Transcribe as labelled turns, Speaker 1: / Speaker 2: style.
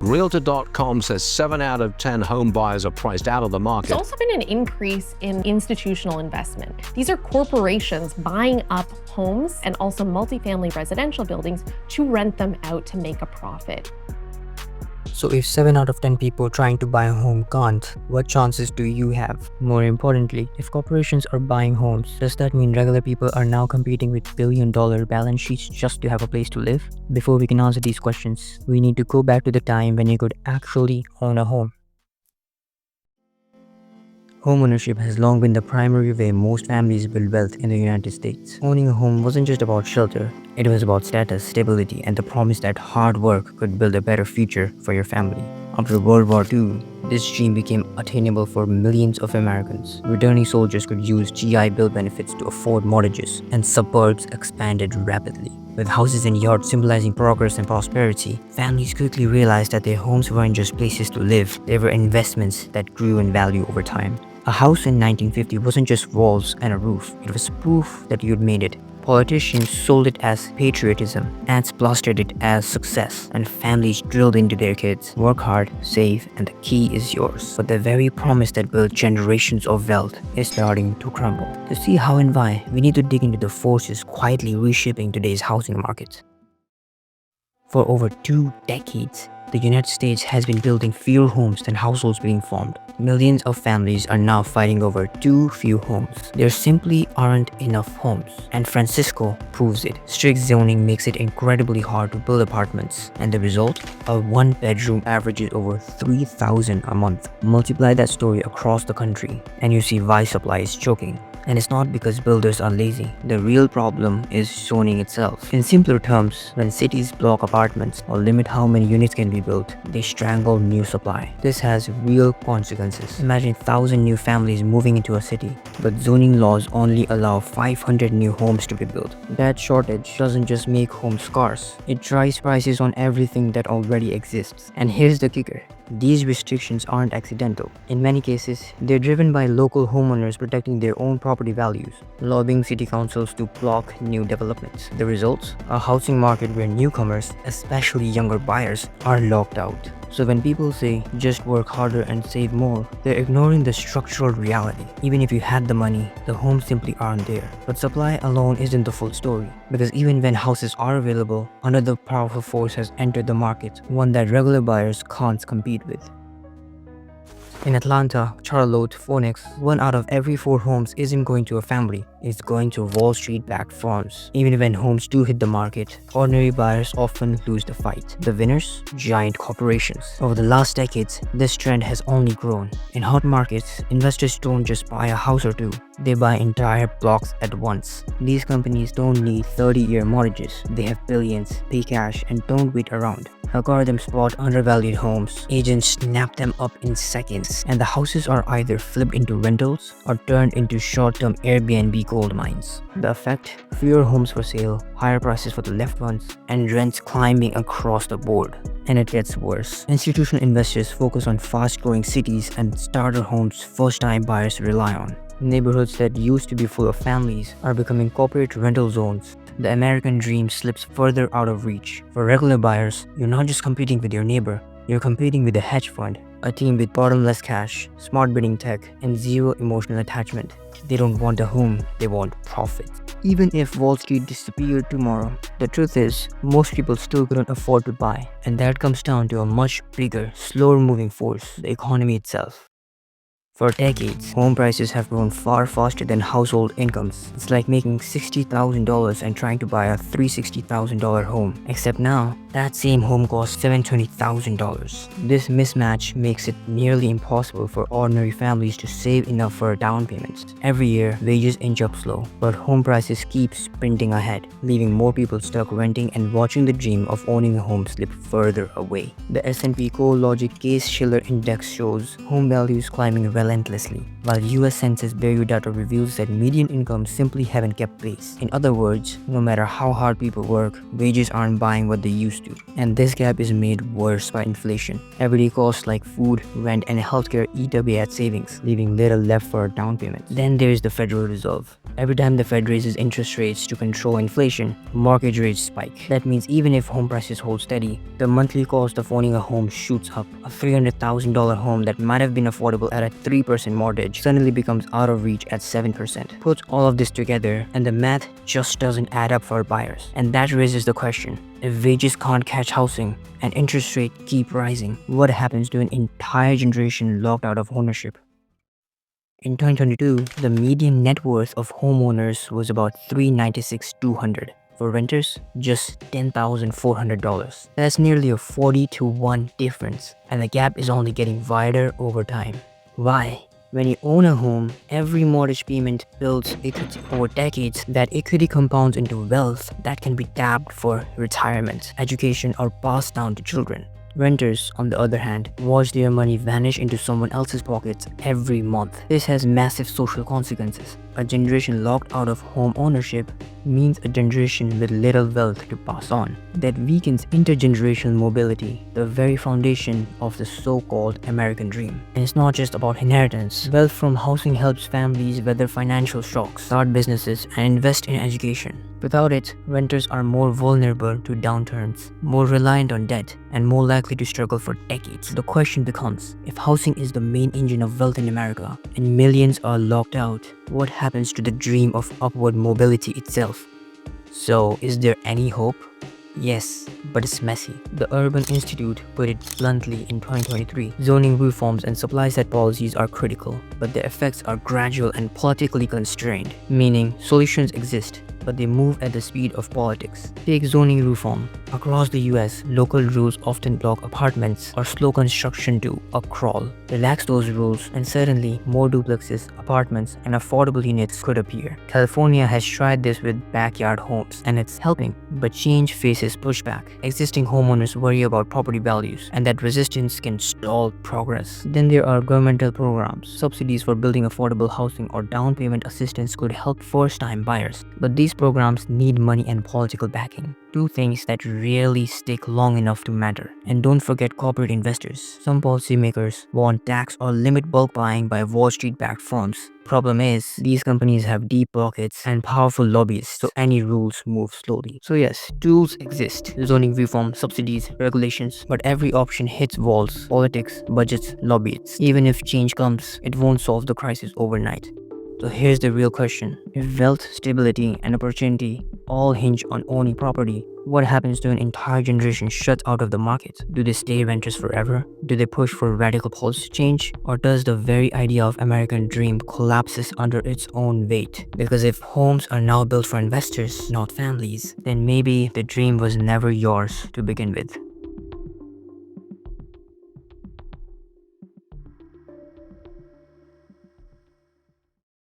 Speaker 1: Realtor.com says 7 out of 10 home buyers are priced out of the market.
Speaker 2: There's also been an increase in institutional investment. These are corporations buying up homes and also multifamily residential buildings to rent them out to make a profit.
Speaker 3: So if 7 out of 10 people trying to buy a home can't, what chances do you have? More importantly, if corporations are buying homes, does that mean regular people are now competing with billion-dollar balance sheets just to have a place to live? Before we can answer these questions, we need to go back to the time when you could actually own a home. Homeownership has long been the primary way most families build wealth in the United States. Owning a home wasn't just about shelter, it was about status, stability, and the promise that hard work could build a better future for your family. After World War II, this dream became attainable for millions of Americans. Returning soldiers could use GI Bill benefits to afford mortgages, and suburbs expanded rapidly. With houses and yards symbolizing progress and prosperity, families quickly realized that their homes weren't just places to live, they were investments that grew in value over time. A house in 1950 wasn't just walls and a roof, it was proof that you'd made it. Politicians sold it as patriotism, ads plastered it as success, and families drilled into their kids, work hard, save, and the key is yours. But the very promise that built generations of wealth is starting to crumble. To see how and why, we need to dig into the forces quietly reshaping today's housing market. For over 2 decades, the United States has been building fewer homes than households being formed. Millions of families are now fighting over too few homes. There simply aren't enough homes. And Francisco proves it. Strict zoning makes it incredibly hard to build apartments. And the result? A 1-bedroom averages over $3,000 a month. Multiply that story across the country, and you see why supply is choking. And it's not because builders are lazy. The real problem is zoning itself. In simpler terms, when cities block apartments or limit how many units can be built, they strangle new supply. This has real consequences. Imagine 1,000 new families moving into a city, but zoning laws only allow 500 new homes to be built. That shortage doesn't just make homes scarce, it drives prices on everything that already exists. And here's the kicker. These restrictions aren't accidental. In many cases, they're driven by local homeowners protecting their own property values, lobbying city councils to block new developments. The results? A housing market where newcomers, especially younger buyers, are locked out. So when people say, just work harder and save more, they're ignoring the structural reality. Even if you had the money, the homes simply aren't there. But supply alone isn't the full story, because even when houses are available, another powerful force has entered the market, one that regular buyers can't compete with. In Atlanta, Charlotte, Phoenix, 1 out of every 4 homes isn't going to a family, it's going to Wall Street-backed firms. Even when homes do hit the market, ordinary buyers often lose the fight. The winners? Giant corporations. Over the last decades, this trend has only grown. In hot markets, investors don't just buy a house or two, they buy entire blocks at once. These companies don't need 30-year mortgages, they have billions, pay cash, and don't wait around. Algorithms spot undervalued homes, agents snap them up in seconds, and the houses are either flipped into rentals or turned into short-term Airbnb gold mines. The effect? Fewer homes for sale, higher prices for the left ones, and rents climbing across the board. And it gets worse. Institutional investors focus on fast-growing cities and starter homes first-time buyers rely on. Neighborhoods that used to be full of families are becoming corporate rental zones. The American dream slips further out of reach. For regular buyers, you're not just competing with your neighbor, you're competing with a hedge fund, a team with bottomless cash, smart bidding tech, and zero emotional attachment. They don't want a home, they want profit. Even if Wall Street disappeared tomorrow, the truth is, most people still couldn't afford to buy. And that comes down to a much bigger, slower moving force, the economy itself. For decades, home prices have grown far faster than household incomes. It's like making $60,000 and trying to buy a $360,000 home. Except now, that same home costs $720,000. This mismatch makes it nearly impossible for ordinary families to save enough for a down payment. Every year, wages inch up slow, but home prices keep sprinting ahead, leaving more people stuck renting and watching the dream of owning a home slip further away. The S&P CoreLogic Case-Shiller Index shows home values climbing relentlessly, while US Census Bureau data reveals that median incomes simply haven't kept pace. In other words, no matter how hard people work, wages aren't buying what they used to. And this gap is made worse by inflation. Everyday costs like food, rent, and healthcare eat away at savings, leaving little left for a down payment. Then there is the Federal Reserve. Every time the Fed raises interest rates to control inflation, mortgage rates spike. That means even if home prices hold steady, the monthly cost of owning a home shoots up. A $300,000 home that might have been affordable at a 3% mortgage suddenly becomes out of reach at 7%. Put all of this together and the math just doesn't add up for buyers. And that raises the question, if wages can't catch housing and interest rates keep rising, what happens to an entire generation locked out of ownership? In 2022, the median net worth of homeowners was about $396,200. For renters, just $10,400. That's nearly a 40-to-1 difference, and the gap is only getting wider over time. Why? When you own a home, every mortgage payment builds equity over decades. That equity compounds into wealth that can be tapped for retirement, education, or passed down to children. Renters, on the other hand, watch their money vanish into someone else's pockets every month. This has massive social consequences. A generation locked out of home ownership means a generation with little wealth to pass on. That weakens intergenerational mobility, the very foundation of the so-called American dream. And it's not just about inheritance. Wealth from housing helps families weather financial shocks, start businesses, and invest in education. Without it, renters are more vulnerable to downturns, more reliant on debt, and more likely to struggle for decades. The question becomes, if housing is the main engine of wealth in America, and millions are locked out, what happens to the dream of upward mobility itself? So, is there any hope? Yes, but it's messy. The Urban Institute put it bluntly in 2023. Zoning reforms and supply-side policies are critical, but their effects are gradual and politically constrained, meaning solutions exist, but they move at the speed of politics. Take zoning reform. Across the US, local rules often block apartments or slow construction to a crawl. Relax those rules and suddenly more duplexes, apartments, and affordable units could appear. California has tried this with backyard homes and it's helping, but change faces pushback. Existing homeowners worry about property values and that resistance can stall progress. Then there are governmental programs. Subsidies for building affordable housing or down payment assistance could help first-time buyers, but these programs need money and political backing. Two things that rarely stick long enough to matter. And don't forget corporate investors. Some policymakers want tax or limit bulk buying by Wall Street-backed firms. Problem is, these companies have deep pockets and powerful lobbyists, so any rules move slowly. So yes, tools exist. Zoning reform, subsidies, regulations, but every option hits walls, politics, budgets, lobbyists. Even if change comes, it won't solve the crisis overnight. So here's the real question. If wealth, stability, and opportunity all hinge on owning property, what happens to an entire generation shut out of the market? Do they stay renters forever? Do they push for radical policy change? Or does the very idea of American dream collapses under its own weight? Because if homes are now built for investors, not families, then maybe the dream was never yours to begin with.